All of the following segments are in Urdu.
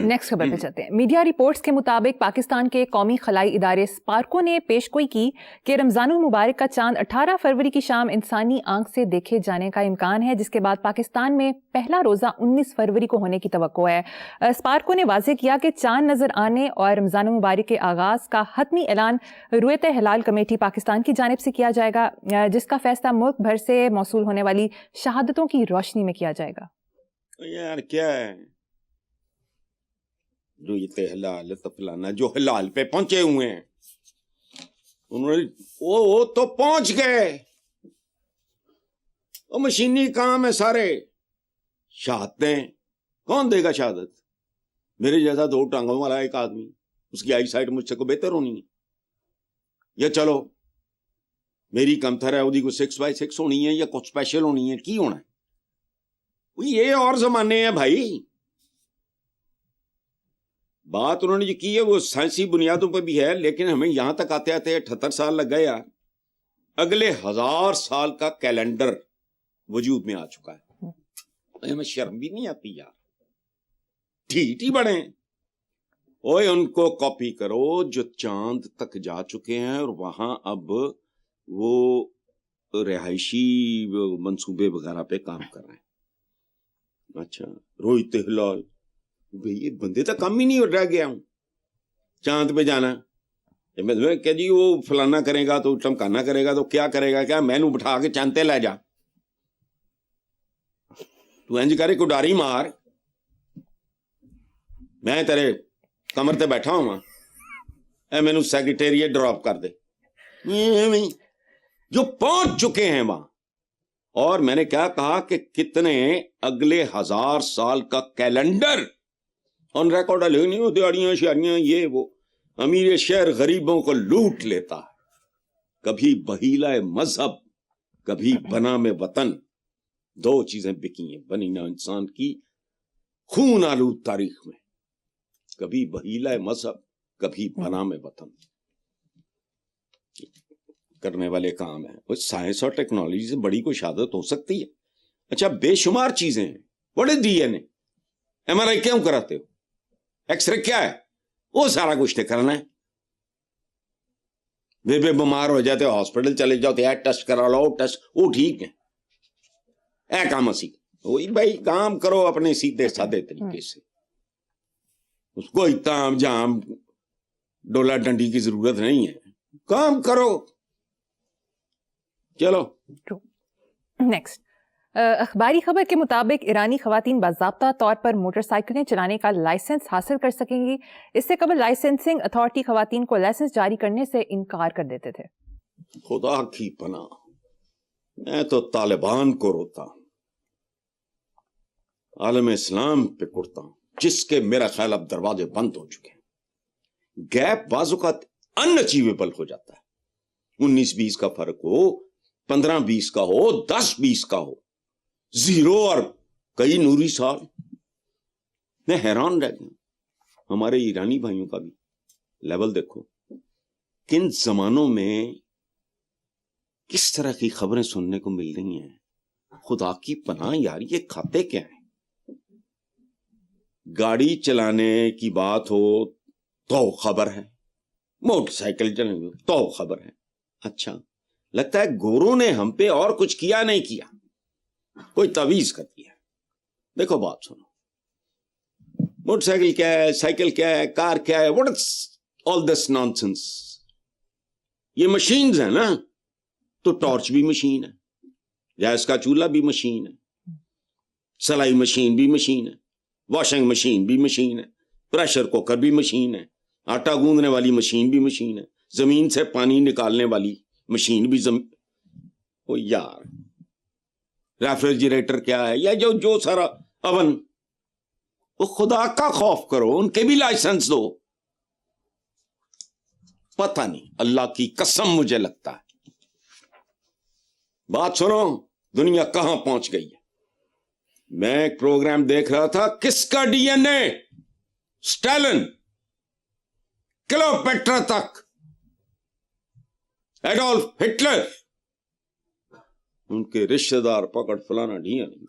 نیکسٹ خبر پہ چلتے ہیں. میڈیا رپورٹس کے مطابق پاکستان کے قومی خلائی ادارے سپارکو نے پیشگوئی کی کہ رمضان المبارک کا چاند 18 فروری کی شام انسانی آنکھ سے دیکھے جانے کا امکان ہے، جس کے بعد پاکستان میں پہلا روزہ 19 فروری کو ہونے کی توقع ہے. سپارکو نے واضح کیا کہ چاند نظر آنے اور رمضان المبارک کے آغاز کا حتمی اعلان رؤیت ہلال کمیٹی پاکستان کی جانب سے کیا جائے گا، جس کا فیصلہ ملک بھر سے موصول ہونے والی شہادتوں کی روشنی میں کیا جائے گا. یار کیا ہے جو یہ ہلال فلانا جو ہلال پہ پہنچے ہوئے ہیں، انہوں نے وہ تو پہنچ گئے، وہ مشینی کام ہے سارے. شہادتیں کون دے گا شہادت؟ میرے جیسا 2 ٹانگوں والا ایک آدمی، اس کی آئی سائٹ مجھ سے کو بہتر ہونی ہے، یا چلو میری کم تھر ہے وہ 6x6 ہونی ہے یا کچھ اسپیشل ہونی ہے، کی ہونا ہے؟ یہ اور زمانے ہیں بھائی. بات انہوں نے جو کی ہے وہ سائنسی بنیادوں پہ بھی ہے، لیکن ہمیں یہاں تک آتے آتے 78 سال لگ گئے یار. اگلے 1000 سال کا کیلنڈر وجود میں آ چکا ہے. ہمیں شرم بھی نہیں آتی یار، ٹھیٹ ہی بڑے ہیں. اوے ان کو کاپی کرو جو چاند تک جا چکے ہیں اور وہاں اب وہ رہائشی منصوبے وغیرہ پہ کام کر رہے ہیں. اچھا رویت ہلال یہ بندے تک کم ہی نہیں رہ گیا ہوں چاند پہ جانا. کہ جی وہ فلانا کرے گا تو ٹمکانا کرے گا تو کیا کرے گا، کیا میں نو بٹھا کے چاند تے لے جا، تو انج کرے کو ڈاری مار، میں تیرے کمر تے بیٹھا ہوں اے مینو سیکریٹریٹ ڈراپ کر دے. جو پہنچ چکے ہیں وہاں. اور میں نے کیا کہا کہ کتنے اگلے 1000 سال کا کیلنڈر آن ریکارڈ نہیں ہو، دیہڑیاں شہریاں یہ وہ. امیر شہر غریبوں کو لوٹ لیتا ہے، کبھی بہیلا مذہب کبھی بنا میں وطن. 2 چیزیں بکی ہیں بنی نہ انسان کی خون آلود تاریخ میں، کبھی بہیلا مذہب کبھی بنا میں وطن. کرنے والے کام ہیں. سائنس اور ٹیکنالوجی سے بڑی کوئی شہادت ہو سکتی ہے؟ اچھا بے شمار چیزیں ہیں. What is D N A? M R I کیوں کراتے ہو؟ ایکس رے کیا ہے؟ وہ سارا کچھ کرنا ہے. بے بیمار ہو جاتے ہو ہاسپٹل چلے جاؤ، ٹیسٹ کرا لو، ٹیسٹ وہ ٹھیک ہے. اے کام اسی وہی بھائی کام کرو اپنے سیدھے سادے طریقے سے. اس کو اتام جام ڈولا ڈنڈی کی ضرورت نہیں ہے، کام کرو. چلو نیکسٹ. اخباری خبر کے مطابق ایرانی خواتین باضابطہ طور پر موٹر سائیکلیں چلانے کا لائسنس حاصل کر سکیں گی. اس سے قبل لائسنسنگ اتھارٹی خواتین کو لائسنس جاری کرنے سے انکار کر دیتے تھے. خدا کی پناہ، میں تو طالبان کو روتا ہوں، عالم اسلام پہ کرتا ہوں، جس کے میرا خیال اب دروازے بند ہو چکے ہیں. گیپ بعض اوقات ان اچیویبل ہو جاتا ہے. 19-20 کا فرق ہو، 15-20 کا ہو، 10-20 کا ہو، 0 اور کئی نوری سال. میں حیران رہ گیا. ہمارے ایرانی بھائیوں کا بھی لیول دیکھو، کن زمانوں میں کس طرح کی خبریں سننے کو مل رہی ہیں. خدا کی پناہ یار، یہ کھاتے کیا ہیں؟ گاڑی چلانے کی بات ہو تو خبر ہے، موٹر سائیکل چلانے تو خبر ہے. اچھا لگتا ہے گوروں نے ہم پہ اور کچھ کیا نہیں کیا، کوئی تعویذ کر دیا. دیکھو بات سنو، موٹر سائیکل کیا ہے، سائیکل کیا ہے، کار کیا ہے، what is all this nonsense? یہ مشینز ہیں نا، تو ٹارچ بھی مشین ہے، گیس کا چولہا بھی مشین ہے، سلائی مشین بھی مشین ہے، واشنگ مشین بھی مشین ہے، پریشر کوکر بھی مشین ہے، آٹا گوندنے والی مشین بھی مشین ہے، زمین سے پانی نکالنے والی مشین بھی او یار، ریفریجریٹر کیا ہے، یا جو سارا اوون. وہ خدا کا خوف کرو، ان کے بھی لائسنس دو. پتہ نہیں، اللہ کی قسم مجھے لگتا ہے. بات سنو، دنیا کہاں پہنچ گئی ہے. میں ایک پروگرام دیکھ رہا تھا، کس کا ڈی این اے، اسٹالن، کلوپیٹرا تک، ایڈولف ہٹلر، ان کے رشتہ دار پکڑ فلانا ڈی این اے.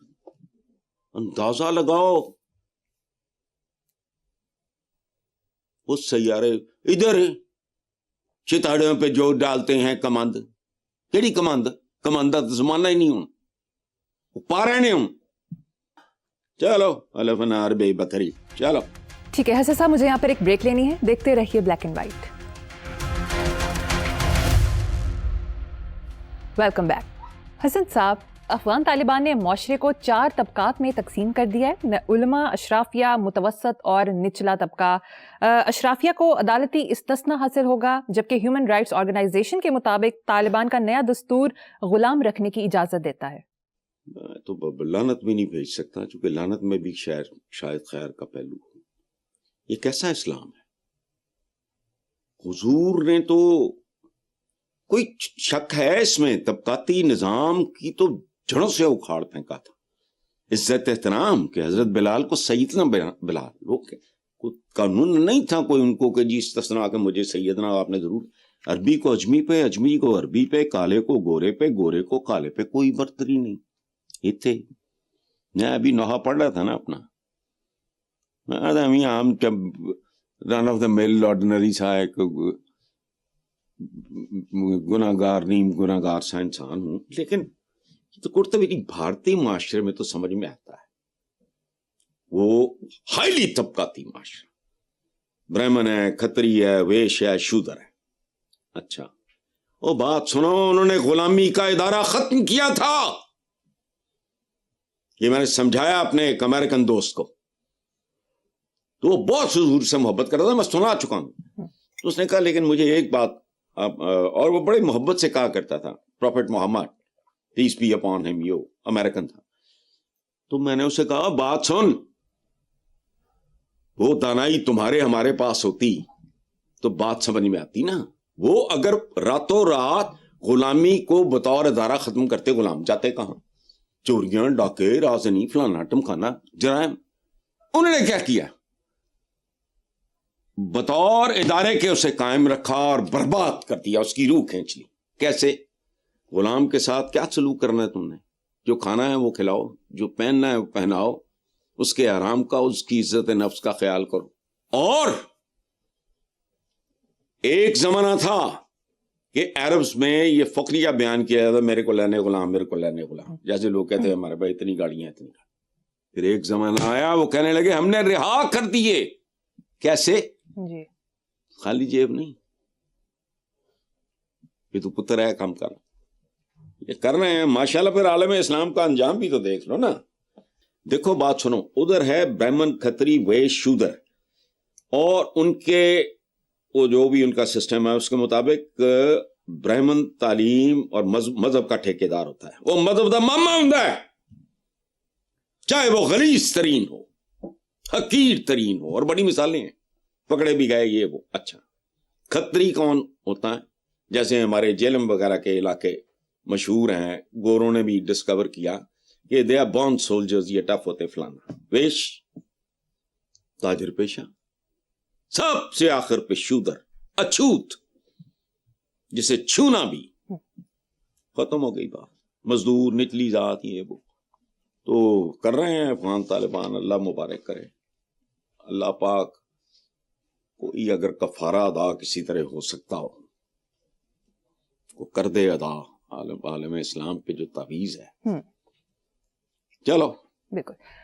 اندازہ لگاؤ وہ سیارے ادھر ہیں، ستاروں پہ جو ڈالتے ہیں کمند، کیڑی کمند؟ کمندہ تو زمانہ ہی نہیں ہوں، پا رہے ہوں. چلو الف نار بے بکری. چلو ٹھیک ہے حسن صاحب، مجھے یہاں پر ایک بریک لینی ہے، دیکھتے رہیے black and white. Welcome back. Hasan صاحب، افغان طالبان نے معاشرے کو 4 طبقات میں تقسیم کر دیا ہے، علماء، اشرافیہ، متوسط اور نچلا طبقہ. اشرافیہ کو عدالتی استثناء حاصل ہوگا، جبکہ ہیومن رائٹس آرگنائزیشن کے مطابق طالبان کا نیا دستور غلام رکھنے کی اجازت دیتا ہے. میں تو لعنت بھی نہیں بھیج سکتا، چونکہ لعنت میں بھی شاید خیر کا پہلو ہو. یہ کیسا اسلام ہے؟ حضور نے تو کوئی شک ہے اس میں طبقاتی نظام کی تو جڑوں سے اکھاڑ پھینکا تھا. عزت احترام کہ حضرت بلال کو سیدنا بلال، وہ قانون نہیں تھا کوئی ان کو کہ جی استثناء کہ مجھے سیدنا آپ نے ضرور. عربی کو اجمی پہ، اجمی کو عربی پہ، کالے کو گورے پہ، گورے کو کالے پہ، کوئی برتری نہیں. یہ تھے. میں ابھی نوحہ پڑھ رہا تھا نا اپنا، عام رن آف دا مل آرڈنری سا ایک گناہگار، نیم گناہگار سا انسان ہوں، لیکن تو کرتبی بھارتی معاشرے میں تو سمجھ میں آتا ہے. وہ ہائیلی طبقاتی معاشرہ، برہمن ہے، کھتری ہے، ویش ہے، شودر ہے. اچھا وہ بات سنو، انہوں نے غلامی کا ادارہ ختم کیا تھا. یہ میں نے سمجھایا اپنے ایک امریکن دوست کو، تو وہ بہت حضور سے محبت کرتا تھا، میں سنا چکا ہوں. تو اس نے کہا لیکن مجھے ایک بات، اور وہ بڑے محبت سے کہا کرتا تھا، prophet Muhammad peace be upon him, یہ امریکن تھا. تو میں نے اسے کہا بات سن، وہ دانائی تمہارے ہمارے پاس ہوتی تو بات سمجھ میں آتی نا. وہ اگر راتوں رات غلامی کو بطور ادارہ ختم کرتے، غلام جاتے کہاں؟ چوریاں، ڈاکے، رازنی، فلانا ٹمکانا، جرائم. انہوں نے کیا کیا؟ بطور ادارے کے اسے قائم رکھا اور برباد کر دیا، اس کی روح کھینچ لی. کیسے؟ غلام کے ساتھ کیا سلوک کرنا ہے تم نے؟ جو کھانا ہے وہ کھلاؤ، جو پہننا ہے وہ پہناؤ، اس کے آرام کا، اس کی عزت نفس کا خیال کرو. اور ایک زمانہ تھا کہ عربز میں یہ فقریہ بیان کیا جاتا، میرے کو لینے غلام، میرے کو لینے غلام. جیسے لوگ کہتے ہیں ہمارے بھائی اتنی گاڑیاں، اتنی گاڑیاں. پھر ایک زمانہ آیا وہ کہنے لگے ہم نے رہا کر دیے. کیسے؟ جی، خالی جیب نہیں، یہ تو پتر ہے، کام کر یہ کر رہے ہیں ماشاءاللہ. پھر عالم اسلام کا انجام بھی تو دیکھ لو نا. دیکھو بات سنو، ادھر ہے برہمن، کھتری، ویش، شودر، اور ان کے وہ جو بھی ان کا سسٹم ہے اس کے مطابق برہمن تعلیم اور مذہب کا ٹھیکیدار ہوتا ہے. وہ مذہب دا ماما ہوندا ہے، چاہے وہ غلیظ ترین ہو، حقیر ترین ہو. اور بڑی مثالیں ہیں، پکڑے بھی گئے یہ وہ. اچھا کھتری کون ہوتا ہے؟ جیسے ہمارے جیلم وغیرہ کے علاقے مشہور ہیں، گوروں نے بھی ڈسکور کیا کہ دے آر بورن سولجرز، یہ ٹف ہوتے فلانا. ویش تاجر پیشہ، سب سے آخر پہ شودر، اچھوت، جسے چھونا بھی. ختم ہو گئی بات. مزدور، نچلی ذات، یہ وہ تو کر رہے ہیں افغان طالبان. اللہ مبارک کرے. اللہ پاک کوئی اگر کفارہ ادا کسی طرح ہو سکتا ہو وہ کر دے ادا. عالم اسلام پہ جو تعویذ ہے. چلو بالکل.